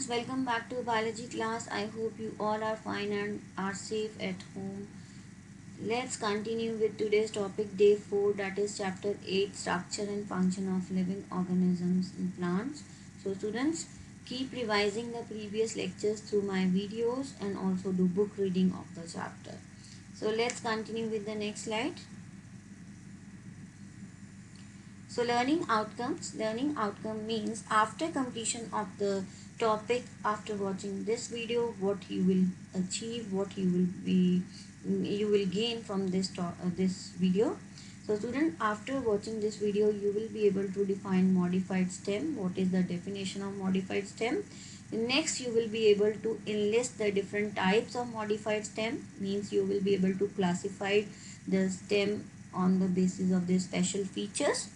welcome back to biology class. I hope you all are fine and are safe at home. Let's continue with today's topic, day 4, that is chapter 8, structure and function of living organisms in plants. So students, keep revising the previous lectures through my videos and also do book reading of the chapter. So let's continue with the next slide. So learning outcomes. Learning outcome means after completion of the topic, after watching this video, what you will achieve, what you will gain from this video. So student, after watching this video, you will be able to define modified stem. What is the definition of modified stem? Next, you will be able to enlist the different types of modified stem. Means you will be able to classify the stem on the basis of their special features.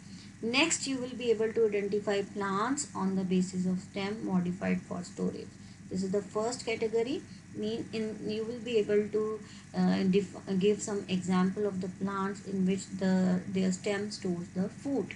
Next, you will be able to identify plants on the basis of stem modified for storage. This is the first category. You will be able to give some example of the plants in which their stem stores the food.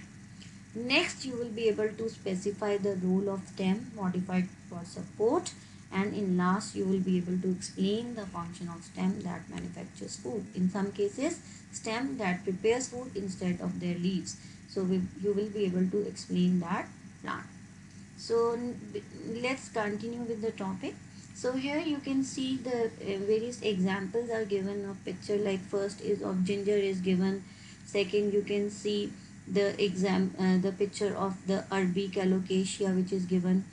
Next, you will be able to specify the role of stem modified for support, and in last you will be able to explain the function of stem that manufactures food. In some cases, stem that prepares food instead of their leaves. So you will be able to explain that plant. So let's continue with the topic. So here you can see the various examples are given of picture, like first is of ginger is given. Second, you can see the picture of the Arabic alocasia which is given.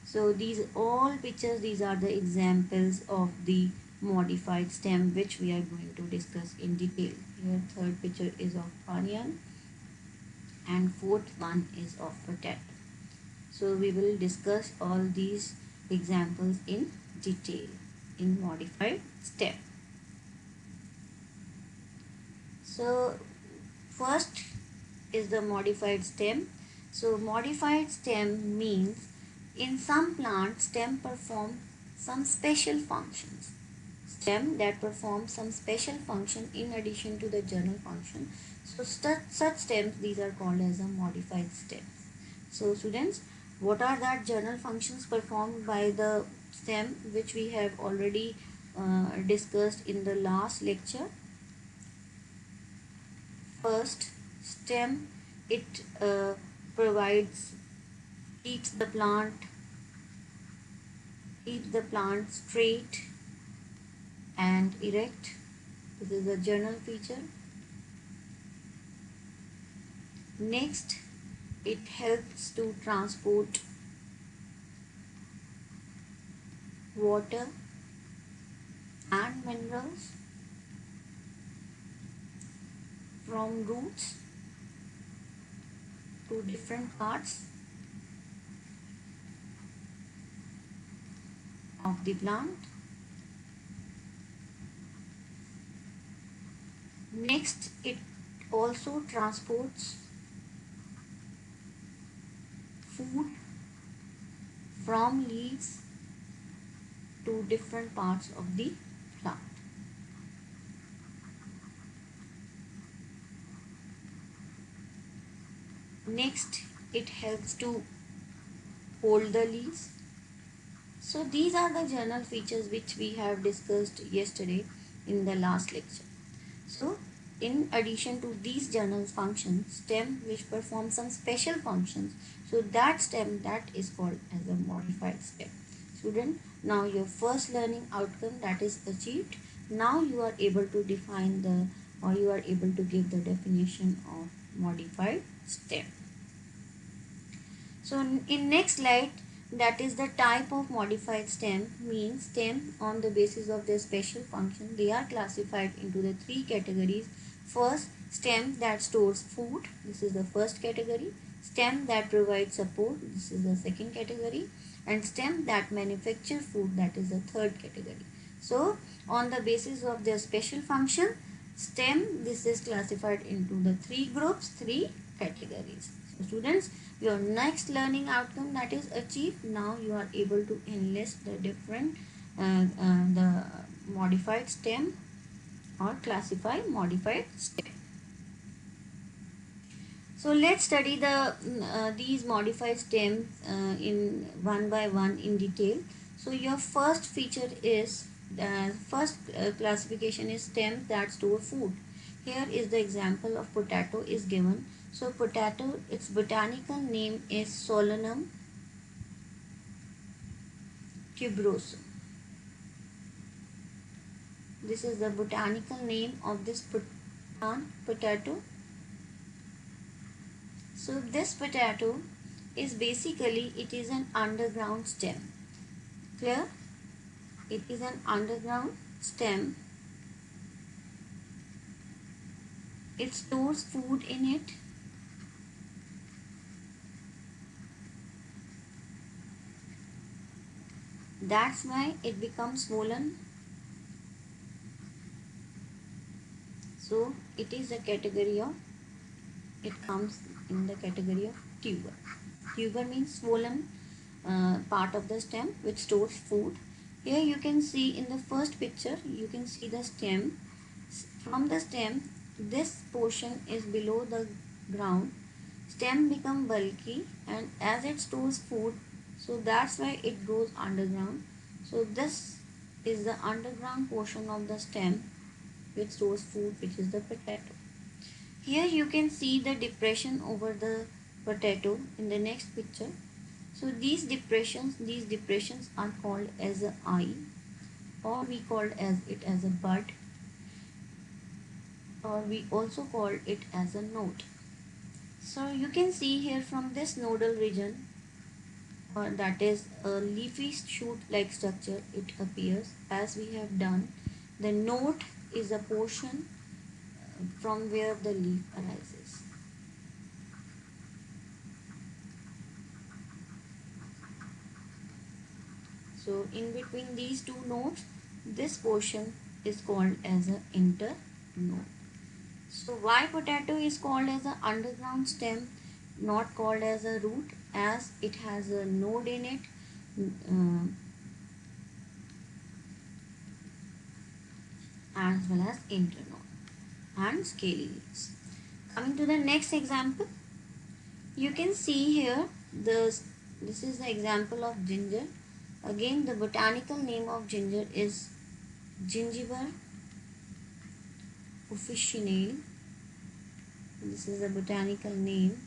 So these all pictures, these are the examples of the modified stem which we are going to discuss in detail. Here third picture is of onion and fourth one is of potato. So we will discuss all these examples in detail in modified stem. So first is the modified stem. So modified stem means in some plants stem perform some special functions. Stem that perform some special function in addition to the general function. So such stems, these are called as a modified stems. So students, what are that general functions performed by the stem which we have already discussed in the last lecture? First, stem, it provides, keeps the plant straight and erect. This is a general feature. Next, it helps to transport water and minerals from roots to different parts of the plant. Next, it also transports food from leaves to different parts of the plant. Next, it helps to hold the leaves. So these are the general features which we have discussed yesterday in the last lecture. So in addition to these general functions, stem which perform some special functions, so that stem, that is called as a modified stem. Student, now your first learning outcome that is achieved. Now you are able to define you are able to give the definition of modified stem. So in next slide, that is the type of modified stem, means stem on the basis of their special function. They are classified into the three categories. First, stem that stores food. This is the first category. Stem that provides support. This is the second category. And stem that manufacture food. That is the third category. So on the basis of their special function, stem, this is classified into the three groups, three categories. So students, your next learning outcome that is achieved. Now you are able to enlist the different the modified stem or classify modified stem. So let's study these modified stems in one by one in detail. So your first feature is first classification is stems that store food. Here is the example of potato is given. So potato, its botanical name is Solanum tuberosum. This is the botanical name of this plant potato. So this potato is basically, it is an underground stem. Clear? It is an underground stem. It stores food in it. That's why it becomes swollen. So it is a category of, it comes in the category of tuber. Tuber means swollen part of the stem which stores food. Here you can see in the first picture, you can see the stem. From the stem, this portion is below the ground. Stem become bulky, and as it stores food, so that's why it goes underground. So this is the underground portion of the stem which stores food, which is the potato. Here you can see the depression over the potato in the next picture. So these depressions are called as a eye, or we called as it as a bud, or we also call it as a node. So you can see here from this nodal region, or that is a leafy shoot like structure, it appears as we have done. The node is a portion from where the leaf arises. So in between these two nodes, this portion is called as an internode. So why potato is called as an underground stem, not called as a root, as it has a node in it, uh, as well as internode and scaly leaves. Coming to the next example, you can see here this is the example of ginger. Again, the botanical name of ginger is Gingiber officinale. This is the botanical name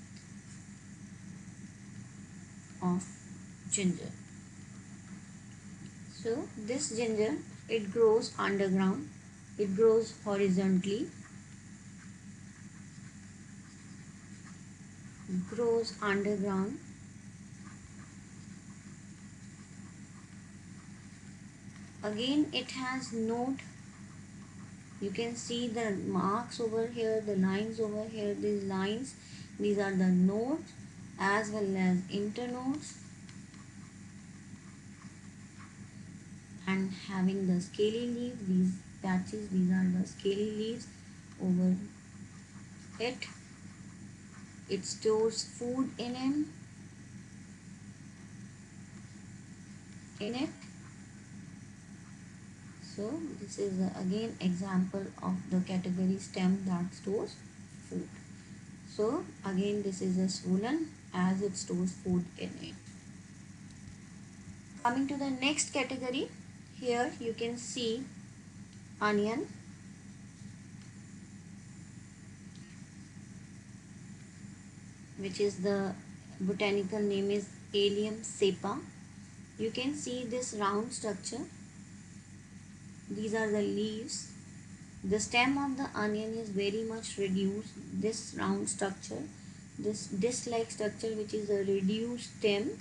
of ginger. So this ginger, it grows underground, it grows horizontally, grows underground. Again, it has node. You can see the marks over here, the lines over here, these lines, these are the nodes as well as internodes, and having the scaly leaves, these patches, these are the scaly leaves over it. It stores food in it. So this is again example of the category stem that stores food. So again this is a swollen as it stores food in it. Coming to the next category, here you can see onion, which is the botanical name is Allium cepa. You can see this round structure. These are the leaves. The stem of the onion is very much reduced. This round structure, this disc-like structure, which is a reduced stem,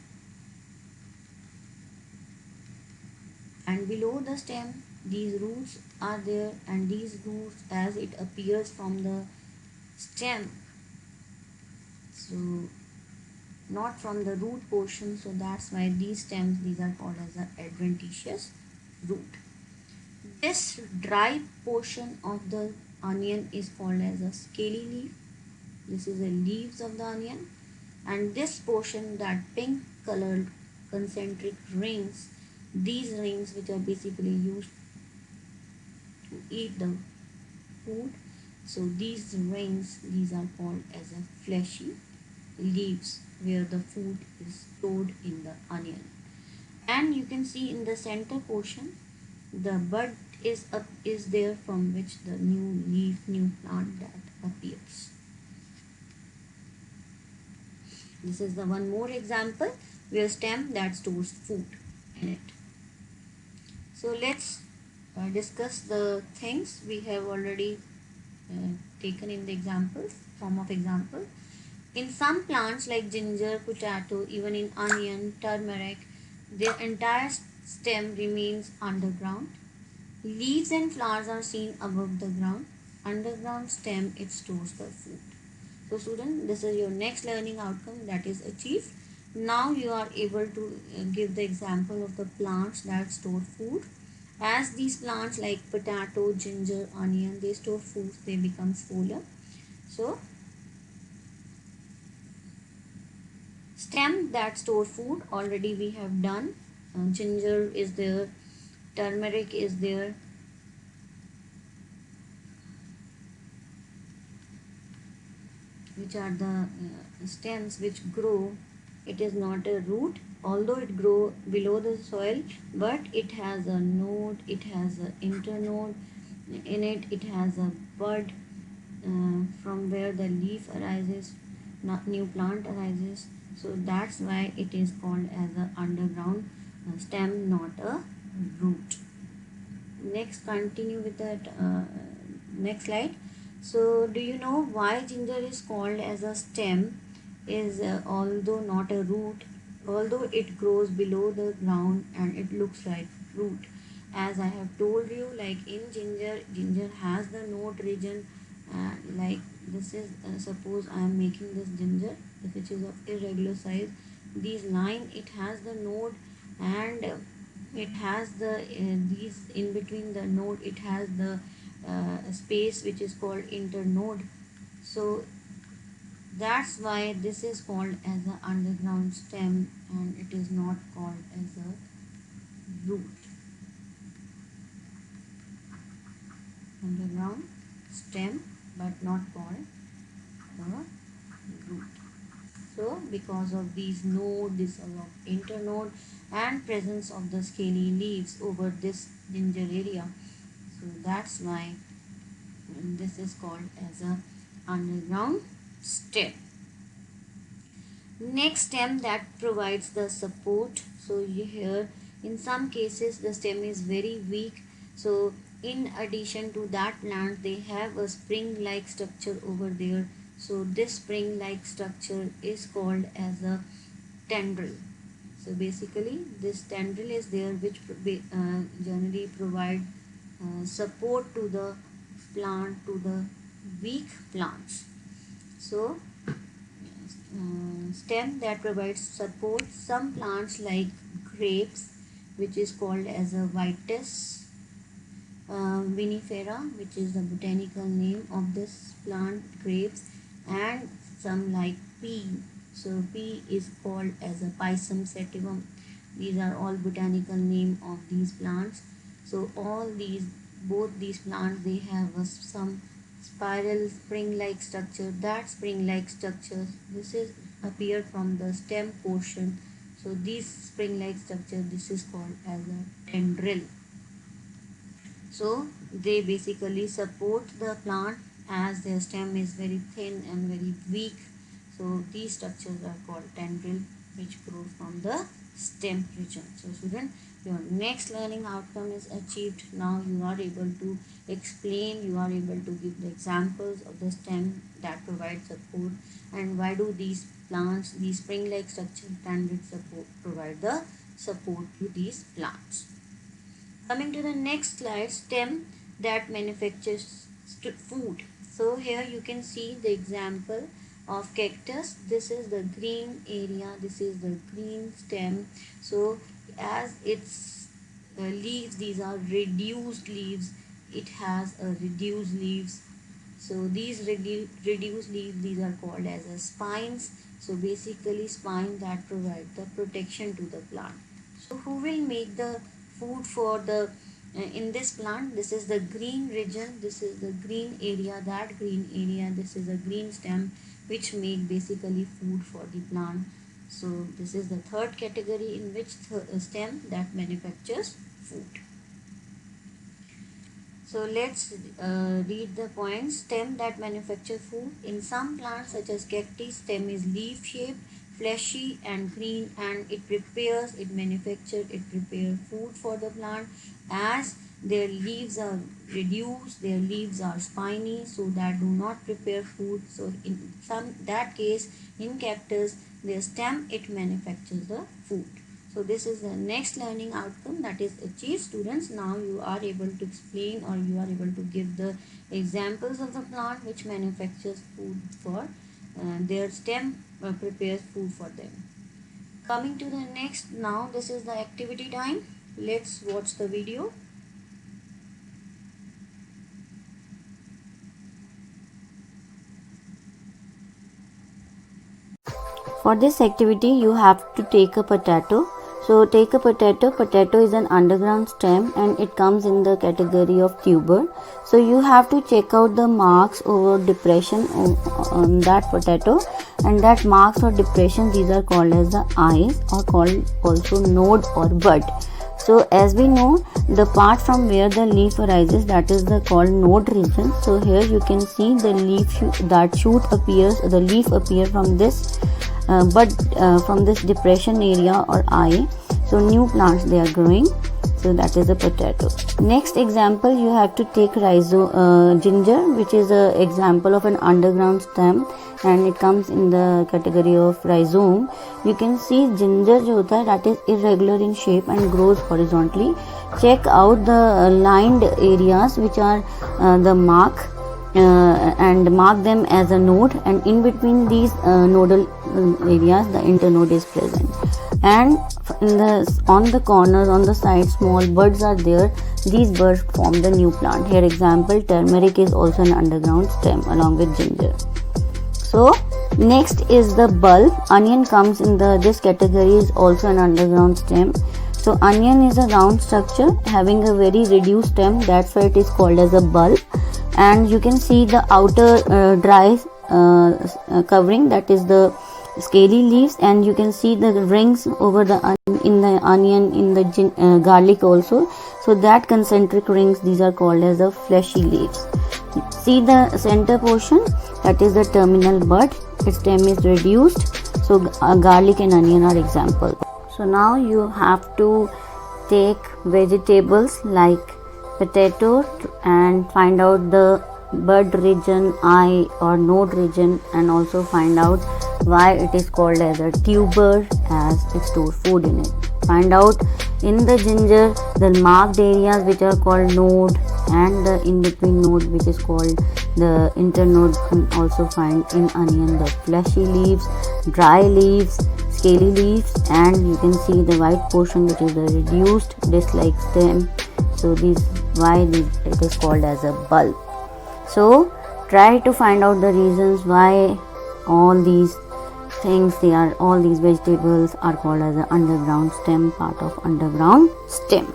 and below the stem these roots are there, and these roots as it appears from the stem, so not from the root portion, so that's why these stems, these are called as an adventitious root. This dry portion of the onion is called as a scaly leaf. This is the leaves of the onion, and this portion, that pink colored concentric rings, these rings which are basically used to eat the food, So these rings, these are called as a fleshy leaves where the food is stored in the onion. And you can see in the center portion the bud is there from which the new plant that appears. This is the one more example where stem that stores food in it. So let's discuss the things we have already taken in the examples, form of example. In some plants like ginger, potato, even in onion, turmeric, their entire stem remains underground. Leaves and flowers are seen above the ground. Underground stem, it stores the food. So student, this is your next learning outcome that is achieved. Now you are able to give the example of the plants that store food. As these plants like potato, ginger, onion, they store food, they become foliar. So stem that store food already we have done. Ginger is there, turmeric is there, which are the stems which grow. It is not a root, although it grow below the soil, but it has a node, it has an internode in it, it has a bud from where the leaf arises, not new plant arises. So that's why it is called as a underground stem, not a root. Next, continue with that next slide. So do you know why ginger is called as a stem? Is although not a root, although it grows below the ground and it looks like root. As I have told you, like in ginger has the node region. Like this is suppose I am making this ginger which is of irregular size. These line, it has the node, and it has the these in between the node, it has the space which is called internode. So that's why this is called as an underground stem and it is not called as a root. Underground stem but not called a root. So because of these node, this of internode and presence of the scaly leaves over this ginger area, so that's why this is called as a underground stem. Next, stem that provides the support. So you here in some cases the stem is very weak, so in addition to that plant they have a spring like structure over there. So this spring like structure is called as a tendril. So basically this tendril is there which generally provide support to the plant, to the weak plants. So stem that provides support. Some plants like grapes, which is called as a Vitis vinifera, which is the botanical name of this plant, grapes, and some like pea. So pea is called as a Pisum sativum. These are all botanical name of these plants. So all these, both these plants, they have some spiral spring-like structure. That spring-like structure, this is appear from the stem portion. So this spring-like structure, this is called as a tendril. So they basically support the plant as their stem is very thin and very weak. So these structures are called tendril, which grows from the stem region. So student, your next learning outcome is achieved. Now you are able to explain, you are able to give the examples of the stem that provide support, and why do these plants, these spring-like structure, tendril support, provide the support to these plants. Coming to the next slide, stem that manufactures food. So here you can see the example of cactus. This is the green area, this is the green stem. So as its leaves, these are reduced leaves, it has a reduced leaves. So these reduced leaves, these are called as a spines. So basically spine that provide the protection to the plant. So who will make the food for the in this plant, this is the green region, this is the green area, that green area, this is a green stem which make basically food for the plant. So this is the third category, in which stem that manufactures food. So let's read the points. Stem that manufacture food. In some plants such as cacti, stem is leaf shaped, fleshy and green, and it manufactures, it prepares food for the plant. As their leaves are reduced, their leaves are spiny, so that do not prepare food. So in some that case, in cactus, their stem, it manufactures the food. So this is the next learning outcome that is achieved. Students, now you are able to explain, or you are able to give the examples of the plant which manufactures food for their stem, prepares food for them. Coming to the next, now this is the activity time. Let's watch the video. For this activity, you have to take a potato. So take a potato. Potato is an underground stem and it comes in the category of tuber. So you have to check out the marks over depression on that potato, and that marks or depression, these are called as the eyes, or called also node or bud. So as we know, the part from where the leaf arises, that is the called node region. So here you can see the leaf, that shoot appears, the leaf appear from this but from this depression area or eye. So new plants they are growing. So that is a potato. Next example, you have to take ginger, which is a example of an underground stem, and it comes in the category of rhizome. You can see ginger जो होता है, that is irregular in shape and grows horizontally. Check out the lined areas which are the mark and mark them as a node, and in between these nodal areas the internode is present, and on the corners, on the side, small buds are there. These buds form the new plant. Here example, turmeric is also an underground stem along with ginger. So next is the bulb. Onion comes in this category, is also an underground stem. So onion is a round structure having a very reduced stem, that's why it is called as a bulb. And you can see the outer dry covering, that is the scaly leaves, and you can see the rings over in the onion, in the garlic also. So that concentric rings, these are called as the fleshy leaves. See the center portion, that is the terminal bud, its stem is reduced. So garlic and onion are examples. So now you have to take vegetables like potato and find out the bud region, eye or node region, and also find out why it is called as a tuber, as it stores food in it. Find out in the ginger the marked areas which are called node, and the in between node which is called the internode. And also find in onion the fleshy leaves, dry leaves, scaly leaves, and you can see the white portion which is the reduced disc-like stem. So it is called as a bulb. So try to find out the reasons why all these vegetables are called as an underground stem, part of underground stem.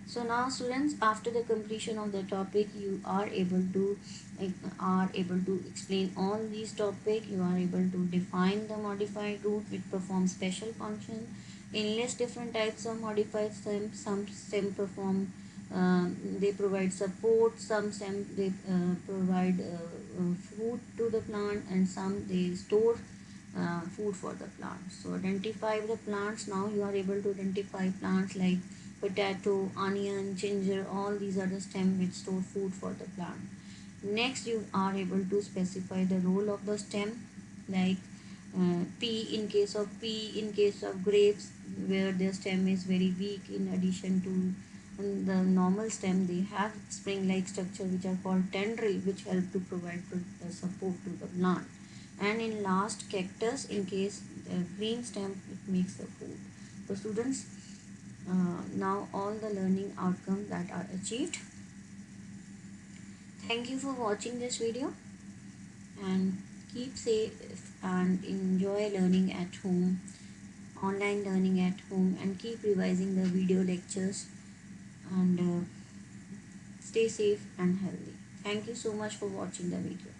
So now students, after the completion of the topic, you are able to explain all these topics. You are able to define the modified root which performs special function, enlist different types of modified stem. Some stem perform they provide support, some stem they provide food to the plant, and some they store food for the plant. So identify the plants. Now you are able to identify plants like potato, onion, ginger, all these are the stem which store food for the plant. Next, you are able to specify the role of the stem, like pea in case of grapes, where their stem is very weak. In addition to the normal stem, they have spring-like structure which are called tendril, which help to provide support to the plant. And in last, cactus, in case the green stem, it makes the food. So students, now all the learning outcomes that are achieved. Thank you for watching this video, and keep safe and enjoy learning at home, online learning at home, and keep revising the video lectures, and stay safe and healthy. Thank you so much for watching the video.